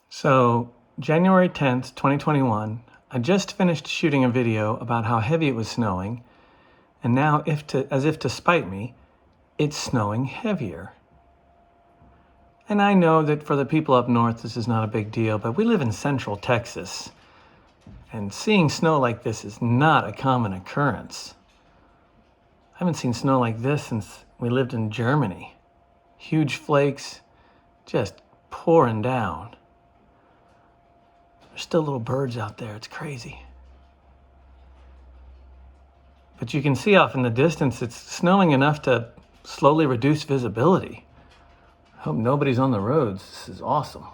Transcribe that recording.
So, January 10th, 2021, I just finished shooting a video about how heavy it was snowing, and now, as if to spite me, it's snowing heavier. And I know that for the people up north, this is not a big deal, but we live in central Texas, and seeing snow like this is not a common occurrence. I haven't seen snow like this since we lived in Germany. Huge flakes, just pouring down. There's still little birds out there, it's crazy. But you can see off in the distance, it's snowing enough to slowly reduce visibility. I hope nobody's on the roads. This is awesome.